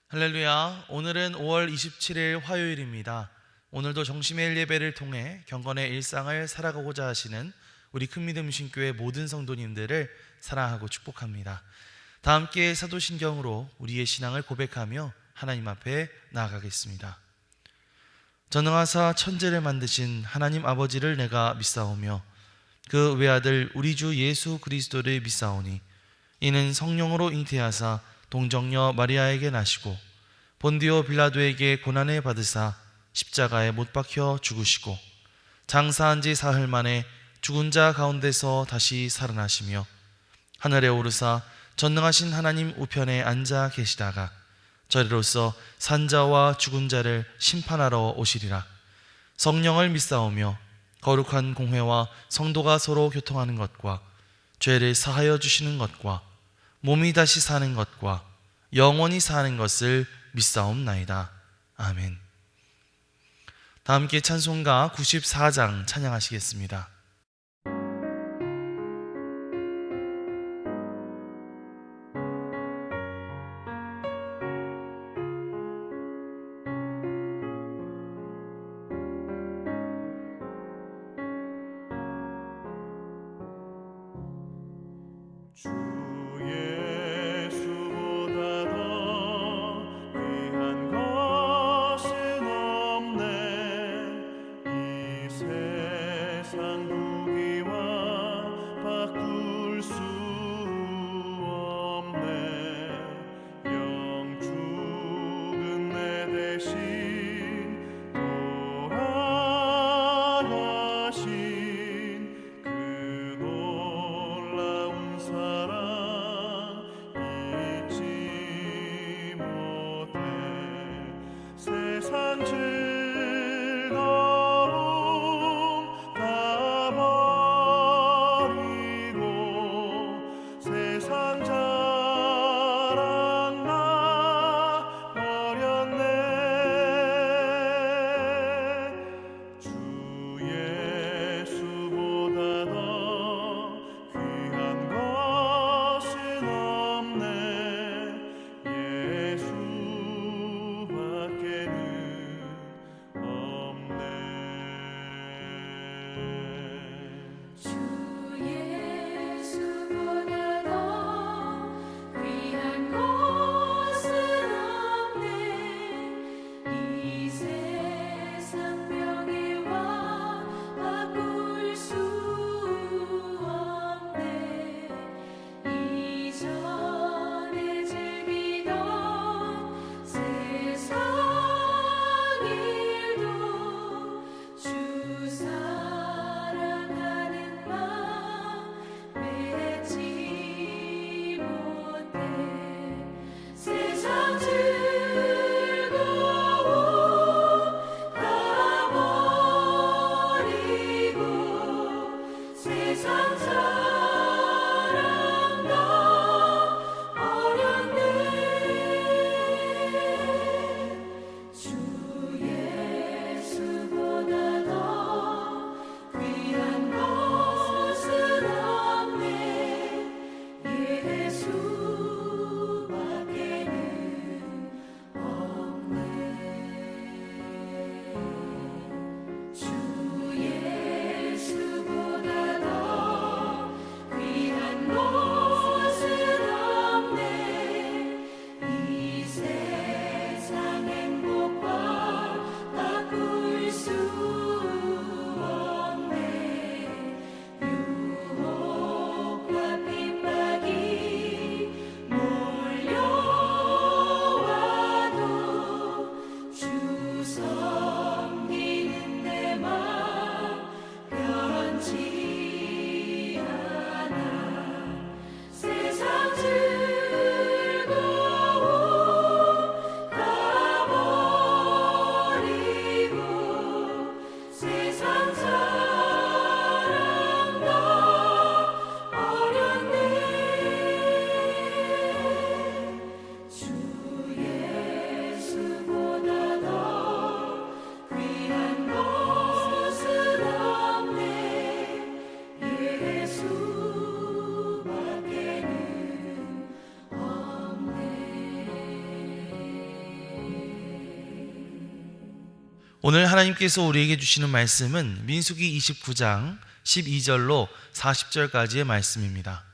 할렐루야. 오늘은 5월 27일 화요일입니다. 오늘도 정심의 예배를 통해 경건의 일상을 살아가고자 하시는 우리 큰믿음 신교회 모든 성도님들을 사랑하고 축복합니다. 다 함께 사도신경으로 우리의 신앙을 고백하며 하나님 앞에 나아가겠습니다. 전능하사 천지를 만드신 하나님 아버지를 내가 믿사오며 그 외아들 우리 주 예수 그리스도를 믿사오니 이는 성령으로 잉태하사 동정녀 마리아에게 나시고 본디오 빌라도에게 고난을 받으사 십자가에 못 박혀 죽으시고 장사한 지 사흘 만에 죽은 자 가운데서 다시 살아나시며 하늘에 오르사 전능하신 하나님 우편에 앉아 계시다가 저리로서 산자와 죽은 자를 심판하러 오시리라. 성령을 믿사오며 거룩한 공회와 성도가 서로 교통하는 것과 죄를 사하여 주시는 것과 몸이 다시 사는 것과 영원히 사는 것을 믿사옵나이다. 아멘. 다 함께 찬송가 94장 찬양하시겠습니다. 세상 자랑 나 버렸네. 오늘 하나님께서 우리에게 주시는 말씀은 민수기 29장 12절로 40절까지의 말씀입니다.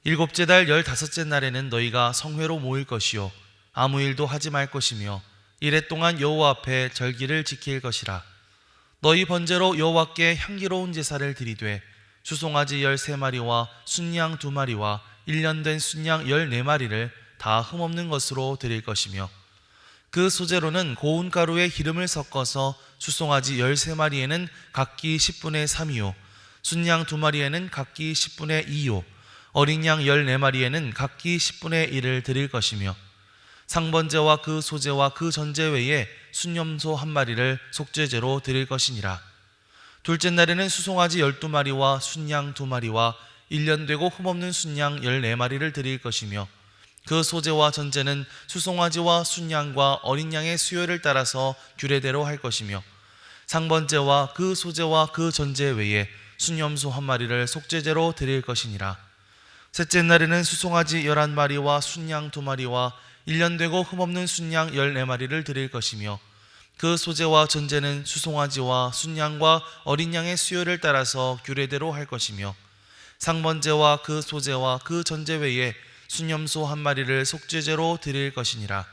일곱째 달 15째 날에는 너희가 성회로 모일 것이요 아무 일도 하지 말 것이며 이레 동안 여호와 앞에 절기를 지킬 것이라. 너희 번제로 여호와께 향기로운 제사를 드리되 수송아지 13마리와 순양 2마리와 1년 된 순양 14마리를 다 흠없는 것으로 드릴 것이며 그 소재로는 고운 가루에 기름을 섞어서 수송아지 13마리에는 각기 10분의 3이요 순양 2마리에는 각기 10분의 2요 어린 양 14마리에는 각기 10분의 1을 드릴 것이며 상번제와 그 소제와 그 전제 외에 순염소 1마리를 속죄제로 드릴 것이니라. 둘째 날에는 수송아지 12마리와 순양 2마리와 1년 되고 흠없는 순양 14마리를 드릴 것이며 그 소제와 전제는 수송아지와 순양과 어린 양의 수요를 따라서 규례대로 할 것이며 상번제와 그 소제와 그 전제 외에 순염소 1마리를 속죄제로 드릴 것이니라. 셋째 날에는 수송아지 11마리와 순양 2마리와 1년 되고 흠없는 순양 14마리를 드릴 것이며 그 소제와 전제는 수송아지와 순양과 어린 양의 수요를 따라서 규례대로 할 것이며 상번제와 그 소제와 그 전제 외에 순염소 1마리를 속죄제로 드릴 것이니라.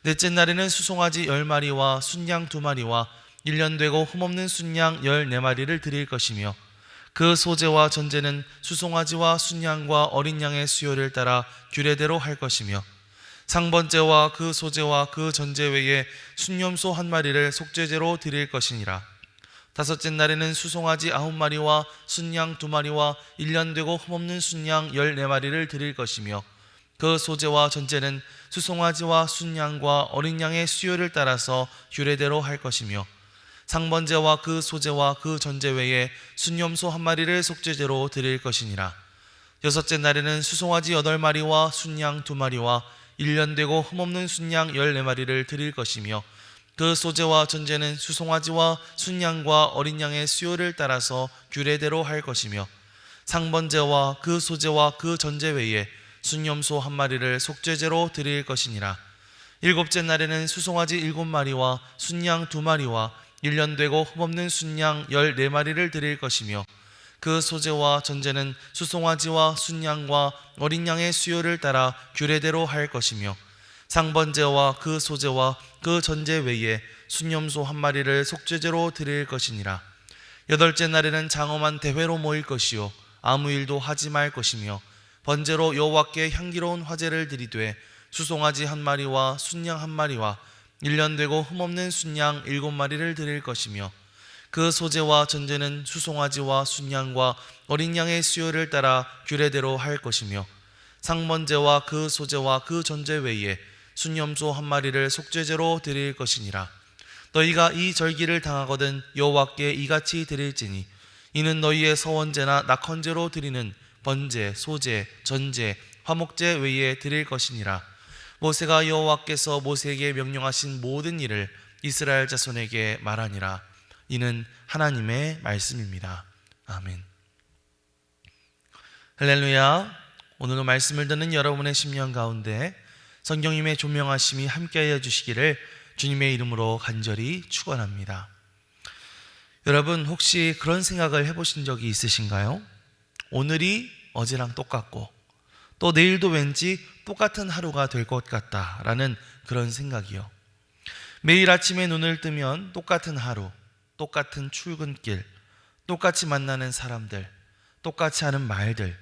넷째 날에는 수송아지 10마리와 순양 2마리와 1년 되고 흠없는 순양 14마리를 드릴 것이며 그 소제와 전제는 수송아지와 순양과 어린 양의 수요를 따라 규례대로 할 것이며 상번제와 그 소제와 그 전제 외에 순염소 1마리를 속죄제로 드릴 것이니라. 다섯째 날에는 수송아지 9마리와 순양 2마리와 1년 되고 흠없는 순양 14마리를 드릴 것이며 그 소제와 전제는 수송아지와 순양과 어린 양의 수요를 따라서 규례대로 할 것이며 상번제와 그 소제와 그 전제 외에 순염소 1마리를 속죄제로 드릴 것이니라. 여섯째 날에는 수송아지 8마리와 순양 2마리와 1년 되고 흠없는 순양 14마리를 드릴 것이며 그 소제와 전제는 수송아지와 순양과 어린 양의 수요를 따라서 규례대로 할 것이며 상번제와 그 소제와 그 전제 외에 순염소 1마리를 속죄제로 드릴 것이니라. 일곱째 날에는 수송아지 7마리와 순양 2마리와 1년 되고 흠없는 순양 14마리를 드릴 것이며 그 소제와 전제는 수송아지와 순양과 어린 양의 수요를 따라 규례대로 할 것이며 상번제와 그 소제와 그 전제 외에 순염소 1마리를 속죄제로 드릴 것이니라. 여덟째 날에는 장엄한 대회로 모일 것이요 아무 일도 하지 말 것이며 번제로 여호와께 향기로운 화제를 드리되 수송아지 1마리와 순양 1마리와 1년 되고 흠없는 순양 7마리를 드릴 것이며 그 소제와 전제는 수송아지와 순양과 어린 양의 수요를 따라 규례대로 할 것이며 상번제와 그 소제와 그 전제 외에 순염소 1마리를 속죄제로 드릴 것이니라. 너희가 이 절기를 당하거든 여호와께 이같이 드릴지니 이는 너희의 서원제나 낙헌제로 드리는 번제, 소제, 전제, 화목제 외에 드릴 것이니라. 모세가 여호와께서 모세에게 명령하신 모든 일을 이스라엘 자손에게 말하니라. 이는 하나님의 말씀입니다. 아멘. 할렐루야. 오늘도 말씀을 듣는 여러분의 심령 가운데 성령님의 조명하심이 함께하여 주시기를 주님의 이름으로 간절히 축원합니다. 여러분 혹시 그런 생각을 해보신 적이 있으신가요? 오늘이 어제랑 똑같고 또 내일도 왠지 똑같은 하루가 될 것 같다라는 그런 생각이요. 매일 아침에 눈을 뜨면 똑같은 하루, 똑같은 출근길, 똑같이 만나는 사람들, 똑같이 하는 말들,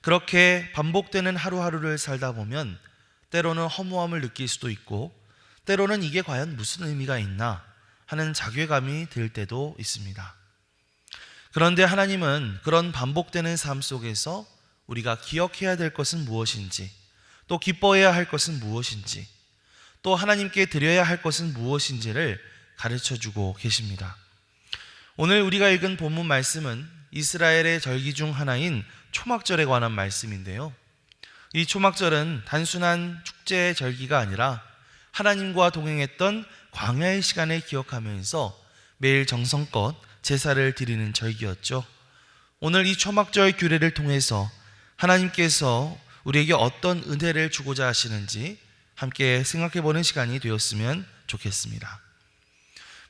그렇게 반복되는 하루하루를 살다 보면 때로는 허무함을 느낄 수도 있고 때로는 이게 과연 무슨 의미가 있나 하는 자괴감이 들 때도 있습니다. 그런데 하나님은 그런 반복되는 삶 속에서 우리가 기억해야 될 것은 무엇인지, 또 기뻐해야 할 것은 무엇인지, 또 하나님께 드려야 할 것은 무엇인지를 가르쳐주고 계십니다. 오늘 우리가 읽은 본문 말씀은 이스라엘의 절기 중 하나인 초막절에 관한 말씀인데요, 이 초막절은 단순한 축제의 절기가 아니라 하나님과 동행했던 광야의 시간을 기억하면서 매일 정성껏 제사를 드리는 절기였죠. 오늘 이 초막절 규례를 통해서 하나님께서 우리에게 어떤 은혜를 주고자 하시는지 함께 생각해보는 시간이 되었으면 좋겠습니다.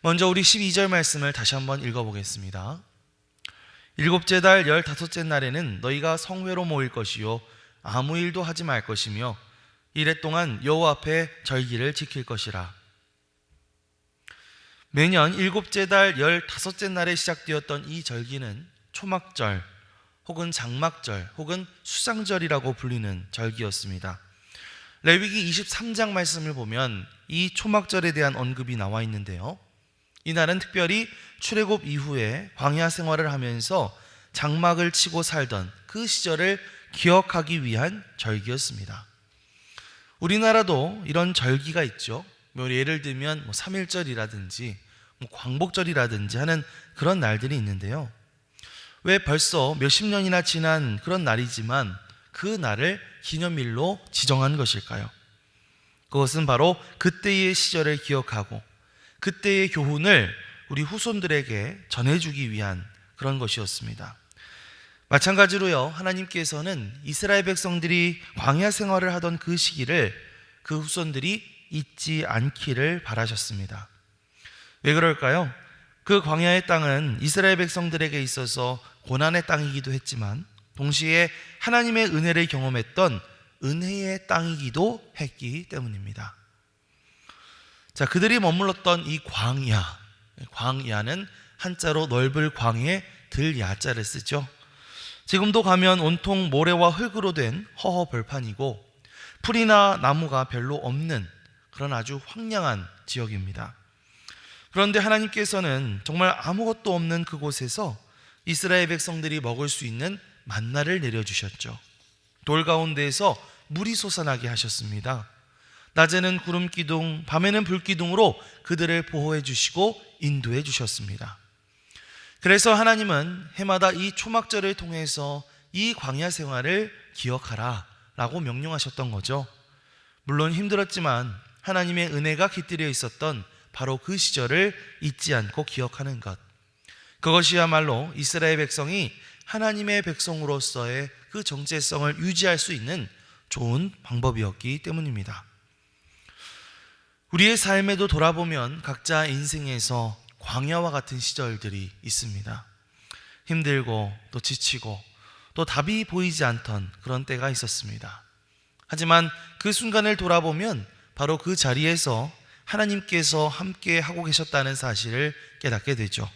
먼저 우리 12절 말씀을 다시 한번 읽어보겠습니다. 일곱째 달 15째 날에는 너희가 성회로 모일 것이요 아무 일도 하지 말 것이며 이래 동안 여호와 앞에 절기를 지킬 것이라. 매년 일곱째 달 15째 날에 시작되었던 이 절기는 초막절 혹은 장막절 혹은 수장절이라고 불리는 절기였습니다. 레위기 23장 말씀을 보면 이 초막절에 대한 언급이 나와 있는데요, 이날은 특별히 출애굽 이후에 광야 생활을 하면서 장막을 치고 살던 그 시절을 기억하기 위한 절기였습니다. 우리나라도 이런 절기가 있죠. 예를 들면 3.1절이라든지 광복절이라든지 하는 그런 날들이 있는데요, 왜 벌써 몇십 년이나 지난 그런 날이지만 그 날을 기념일로 지정한 것일까요? 그것은 바로 그때의 시절을 기억하고 그때의 교훈을 우리 후손들에게 전해주기 위한 그런 것이었습니다. 마찬가지로요, 하나님께서는 이스라엘 백성들이 광야 생활을 하던 그 시기를 그 후손들이 잊지 않기를 바라셨습니다. 왜 그럴까요? 그 광야의 땅은 이스라엘 백성들에게 있어서 고난의 땅이기도 했지만 동시에 하나님의 은혜를 경험했던 은혜의 땅이기도 했기 때문입니다. 자, 그들이 머물렀던 이 광야는 한자로 넓을 광에 들 야자를 쓰죠. 지금도 가면 온통 모래와 흙으로 된 허허 벌판이고 풀이나 나무가 별로 없는 그런 아주 황량한 지역입니다. 그런데 하나님께서는 정말 아무것도 없는 그곳에서 이스라엘 백성들이 먹을 수 있는 만나를 내려주셨죠. 돌 가운데에서 물이 솟아나게 하셨습니다. 낮에는 구름 기둥, 밤에는 불 기둥으로 그들을 보호해 주시고 인도해 주셨습니다. 그래서 하나님은 해마다 이 초막절을 통해서 이 광야 생활을 기억하라 라고 명령하셨던 거죠. 물론 힘들었지만 하나님의 은혜가 깃들여 있었던 바로 그 시절을 잊지 않고 기억하는 것, 그것이야말로 이스라엘 백성이 하나님의 백성으로서의 그 정체성을 유지할 수 있는 좋은 방법이었기 때문입니다. 우리의 삶에도 돌아보면 각자 인생에서 광야와 같은 시절들이 있습니다. 힘들고 또 지치고 또 답이 보이지 않던 그런 때가 있었습니다. 하지만 그 순간을 돌아보면 바로 그 자리에서 하나님께서 함께 하고 계셨다는 사실을 깨닫게 되죠.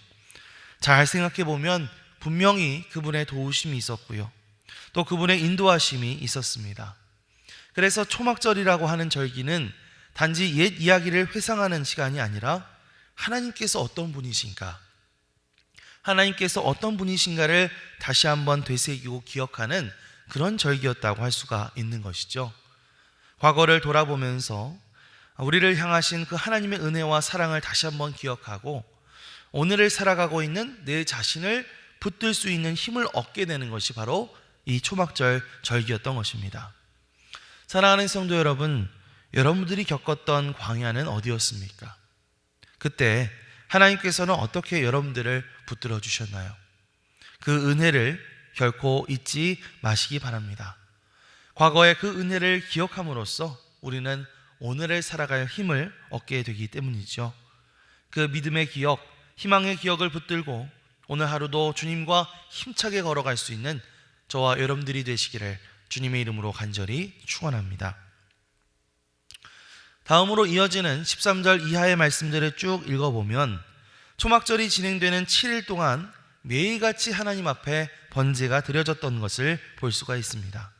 잘 생각해 보면 분명히 그분의 도우심이 있었고요, 또 그분의 인도하심이 있었습니다. 그래서 초막절이라고 하는 절기는 단지 옛 이야기를 회상하는 시간이 아니라 하나님께서 어떤 분이신가, 하나님께서 어떤 분이신가를 다시 한번 되새기고 기억하는 그런 절기였다고 할 수가 있는 것이죠. 과거를 돌아보면서 우리를 향하신 그 하나님의 은혜와 사랑을 다시 한번 기억하고 오늘을 살아가고 있는 내 자신을 붙들 수 있는 힘을 얻게 되는 것이 바로 이 초막절 절기였던 것입니다. 사랑하는 성도 여러분, 여러분들이 겪었던 광야는 어디였습니까? 그때 하나님께서는 어떻게 여러분들을 붙들어 주셨나요? 그 은혜를 결코 잊지 마시기 바랍니다. 과거의 그 은혜를 기억함으로써 우리는 오늘을 살아갈 힘을 얻게 되기 때문이죠. 그 믿음의 기억, 희망의 기억을 붙들고 오늘 하루도 주님과 힘차게 걸어갈 수 있는 저와 여러분들이 되시기를 주님의 이름으로 간절히 축원합니다. 다음으로 이어지는 13절 이하의 말씀들을 쭉 읽어보면 초막절이 진행되는 7일 동안 매일같이 하나님 앞에 번제가 드려졌던 것을 볼 수가 있습니다.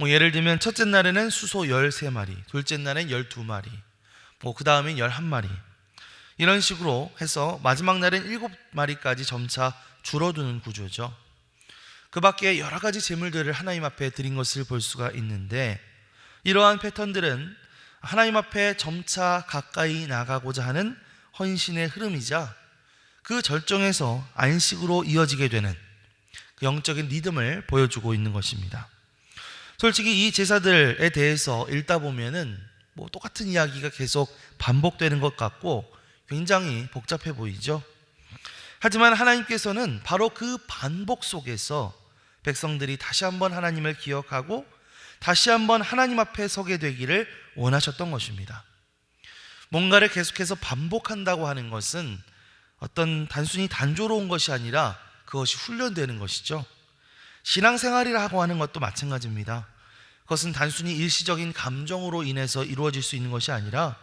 예를 들면 첫째 날에는 수소 13마리, 둘째 날엔 12마리, 그 다음엔 11마리, 이런 식으로 해서 마지막 날엔 7마리까지 점차 줄어드는 구조죠. 그 밖에 여러 가지 제물들을 하나님 앞에 드린 것을 볼 수가 있는데, 이러한 패턴들은 하나님 앞에 점차 가까이 나가고자 하는 헌신의 흐름이자 그 절정에서 안식으로 이어지게 되는 그 영적인 리듬을 보여주고 있는 것입니다. 솔직히 이 제사들에 대해서 읽다 보면은 똑같은 이야기가 계속 반복되는 것 같고 굉장히 복잡해 보이죠. 하지만 하나님께서는 바로 그 반복 속에서 백성들이 다시 한번 하나님을 기억하고 다시 한번 하나님 앞에 서게 되기를 원하셨던 것입니다. 뭔가를 계속해서 반복한다고 하는 것은 어떤 단순히 단조로운 것이 아니라 그것이 훈련되는 것이죠. 신앙생활이라고 하는 것도 마찬가지입니다. 그것은 단순히 일시적인 감정으로 인해서 이루어질 수 있는 것이 아니라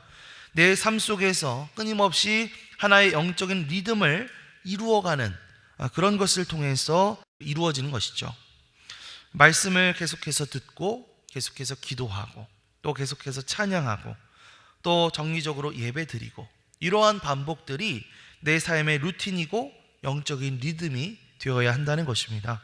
내 삶 속에서 끊임없이 하나의 영적인 리듬을 이루어가는 그런 것을 통해서 이루어지는 것이죠. 말씀을 계속해서 듣고 계속해서 기도하고 또 계속해서 찬양하고 또 정기적으로 예배 드리고, 이러한 반복들이 내 삶의 루틴이고 영적인 리듬이 되어야 한다는 것입니다.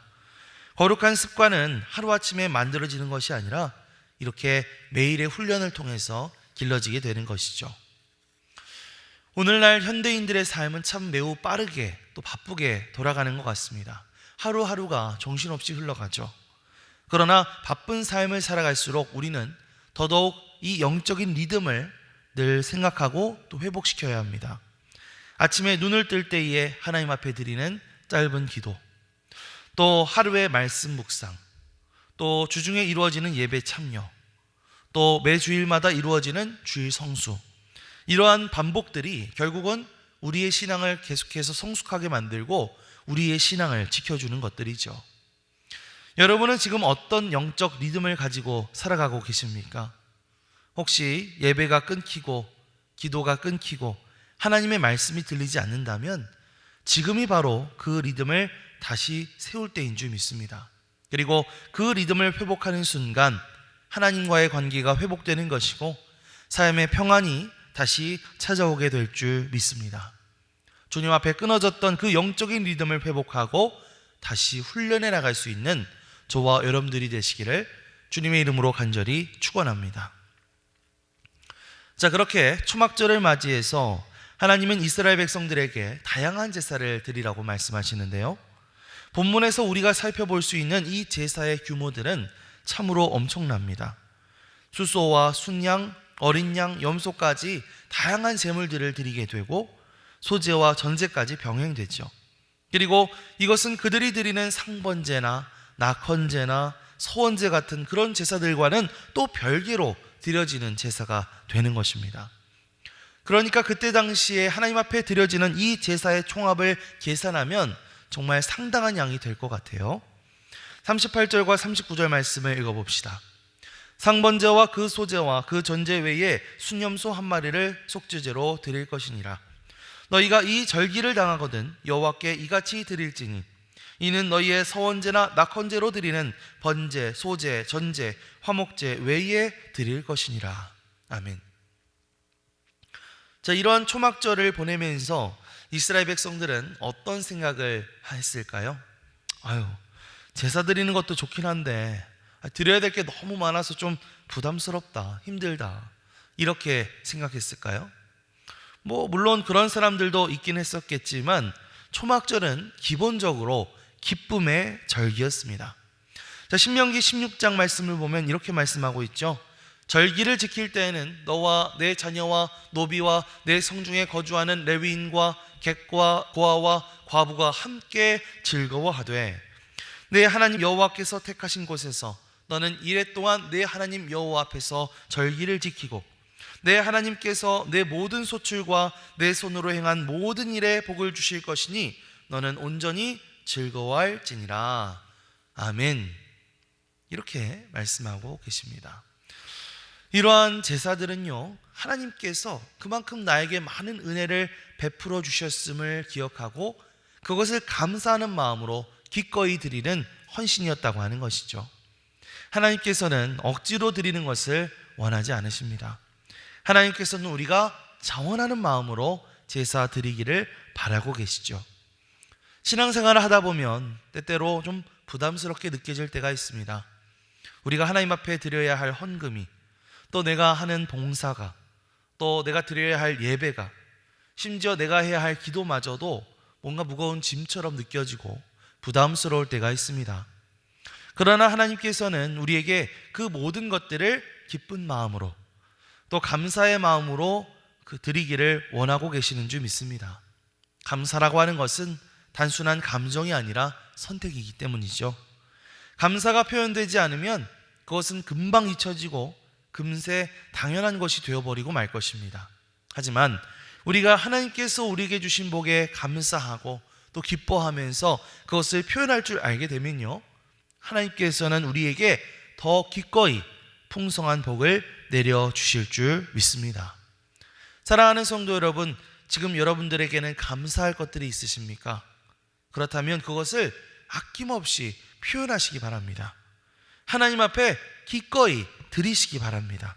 거룩한 습관은 하루아침에 만들어지는 것이 아니라 이렇게 매일의 훈련을 통해서 길러지게 되는 것이죠. 오늘날 현대인들의 삶은 참 매우 빠르게 또 바쁘게 돌아가는 것 같습니다. 하루하루가 정신없이 흘러가죠. 그러나 바쁜 삶을 살아갈수록 우리는 더더욱 이 영적인 리듬을 늘 생각하고 또 회복시켜야 합니다. 아침에 눈을 뜰 때에 하나님 앞에 드리는 짧은 기도, 또 하루의 말씀 묵상, 또 주중에 이루어지는 예배 참여, 또 매주일마다 이루어지는 주일 성수, 이러한 반복들이 결국은 우리의 신앙을 계속해서 성숙하게 만들고 우리의 신앙을 지켜주는 것들이죠. 여러분은 지금 어떤 영적 리듬을 가지고 살아가고 계십니까? 혹시 예배가 끊기고 기도가 끊기고 하나님의 말씀이 들리지 않는다면 지금이 바로 그 리듬을 다시 세울 때인 줄 믿습니다. 그리고 그 리듬을 회복하는 순간 하나님과의 관계가 회복되는 것이고 삶의 평안이 다시 찾아오게 될 줄 믿습니다. 주님 앞에 끊어졌던 그 영적인 리듬을 회복하고 다시 훈련해 나갈 수 있는 저와 여러분들이 되시기를 주님의 이름으로 간절히 축원합니다. 자, 그렇게 초막절을 맞이해서 하나님은 이스라엘 백성들에게 다양한 제사를 드리라고 말씀하시는데요, 본문에서 우리가 살펴볼 수 있는 이 제사의 규모들은 참으로 엄청납니다. 수소와 순양, 어린 양, 염소까지 다양한 제물들을 드리게 되고 소제와 전제까지 병행되죠. 그리고 이것은 그들이 드리는 상번제나 낙헌제나 서원제 같은 그런 제사들과는 또 별개로 드려지는 제사가 되는 것입니다. 그러니까 그때 당시에 하나님 앞에 드려지는 이 제사의 총합을 계산하면 정말 상당한 양이 될 것 같아요. 38절과 39절 말씀을 읽어봅시다. 상번제와 그 소제와 그 전제 외에 순염소 한 마리를 속죄제로 드릴 것이니라. 너희가 이 절기를 당하거든 여호와께 이같이 드릴지니 이는 너희의 서원제나 낙헌제로 드리는 번제, 소제, 전제, 화목제 외에 드릴 것이니라. 아멘. 자, 이러한 초막절을 보내면서 이스라엘 백성들은 어떤 생각을 했을까요? 제사 드리는 것도 좋긴 한데 드려야 될 게 너무 많아서 좀 부담스럽다, 힘들다, 이렇게 생각했을까요? 물론 그런 사람들도 있긴 했었겠지만 초막절은 기본적으로 기쁨의 절기였습니다. 자, 신명기 16장 말씀을 보면 이렇게 말씀하고 있죠. 절기를 지킬 때에는 너와 내 자녀와 노비와 내 성중에 거주하는 레위인과 객과 고아와 과부가 함께 즐거워하되 내 하나님 여호와께서 택하신 곳에서 너는 이레 동안 내 하나님 여호와 앞에서 절기를 지키고 내 하나님께서 내 모든 소출과 내 손으로 행한 모든 일에 복을 주실 것이니 너는 온전히 즐거워할지니라. 아멘. 이렇게 말씀하고 계십니다. 이러한 제사들은요, 하나님께서 그만큼 나에게 많은 은혜를 베풀어 주셨음을 기억하고 그것을 감사하는 마음으로 기꺼이 드리는 헌신이었다고 하는 것이죠. 하나님께서는 억지로 드리는 것을 원하지 않으십니다. 하나님께서는 우리가 자원하는 마음으로 제사 드리기를 바라고 계시죠. 신앙생활을 하다 보면 때때로 좀 부담스럽게 느껴질 때가 있습니다. 우리가 하나님 앞에 드려야 할 헌금이, 또 내가 하는 봉사가, 또 내가 드려야 할 예배가, 심지어 내가 해야 할 기도마저도 뭔가 무거운 짐처럼 느껴지고 부담스러울 때가 있습니다. 그러나 하나님께서는 우리에게 그 모든 것들을 기쁜 마음으로 또 감사의 마음으로 드리기를 원하고 계시는 줄 믿습니다. 감사라고 하는 것은 단순한 감정이 아니라 선택이기 때문이죠. 감사가 표현되지 않으면 그것은 금방 잊혀지고 금세 당연한 것이 되어버리고 말 것입니다. 하지만 우리가 하나님께서 우리에게 주신 복에 감사하고 또 기뻐하면서 그것을 표현할 줄 알게 되면요, 하나님께서는 우리에게 더 기꺼이 풍성한 복을 내려주실 줄 믿습니다. 사랑하는 성도 여러분, 지금 여러분들에게는 감사할 것들이 있으십니까? 그렇다면 그것을 아낌없이 표현하시기 바랍니다. 하나님 앞에 기꺼이 드리시기 바랍니다.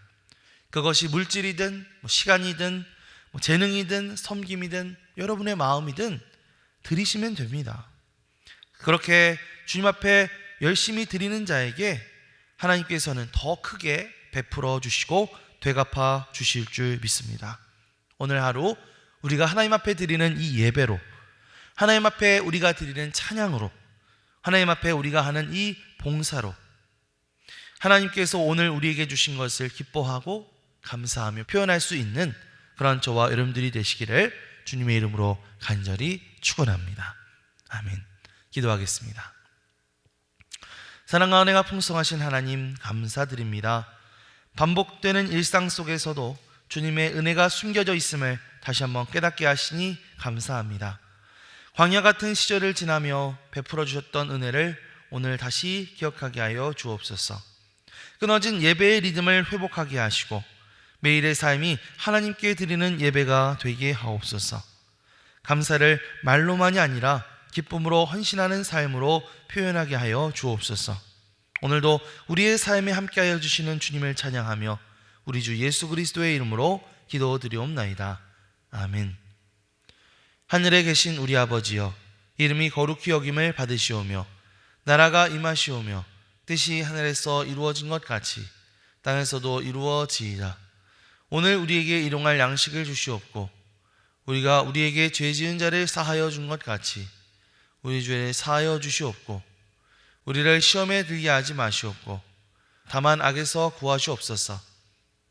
그것이 물질이든 시간이든 재능이든 섬김이든 여러분의 마음이든 드리시면 됩니다. 그렇게 주님 앞에 열심히 드리는 자에게 하나님께서는 더 크게 베풀어 주시고 되갚아 주실 줄 믿습니다. 오늘 하루 우리가 하나님 앞에 드리는 이 예배로, 하나님 앞에 우리가 드리는 찬양으로, 하나님 앞에 우리가 하는 이 봉사로 하나님께서 오늘 우리에게 주신 것을 기뻐하고 감사하며 표현할 수 있는 그런 저와 여러분들이 되시기를 주님의 이름으로 간절히 축원합니다. 아멘. 기도하겠습니다. 사랑과 은혜가 풍성하신 하나님, 감사드립니다. 반복되는 일상 속에서도 주님의 은혜가 숨겨져 있음을 다시 한번 깨닫게 하시니 감사합니다. 광야 같은 시절을 지나며 베풀어 주셨던 은혜를 오늘 다시 기억하게 하여 주옵소서. 끊어진 예배의 리듬을 회복하게 하시고 매일의 삶이 하나님께 드리는 예배가 되게 하옵소서. 감사를 말로만이 아니라 기쁨으로 헌신하는 삶으로 표현하게 하여 주옵소서. 오늘도 우리의 삶에 함께하여 주시는 주님을 찬양하며 우리 주 예수 그리스도의 이름으로 기도드리옵나이다. 아멘. 하늘에 계신 우리 아버지여, 이름이 거룩히 여김을 받으시오며 나라가 임하시오며 뜻이 하늘에서 이루어진 것 같이 땅에서도 이루어지이다. 오늘 우리에게 일용할 양식을 주시옵고 우리가 우리에게 죄 지은 자를 사하여 준 것 같이 우리 죄를 사하여 주시옵고 우리를 시험에 들게 하지 마시옵고 다만 악에서 구하시옵소서.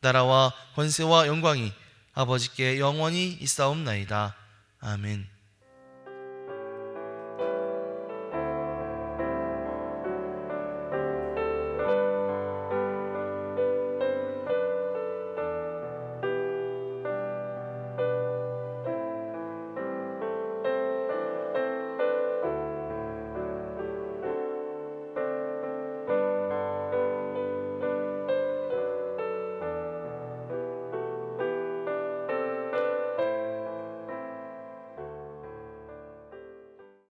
나라와 권세와 영광이 아버지께 영원히 있사옵나이다. 아멘.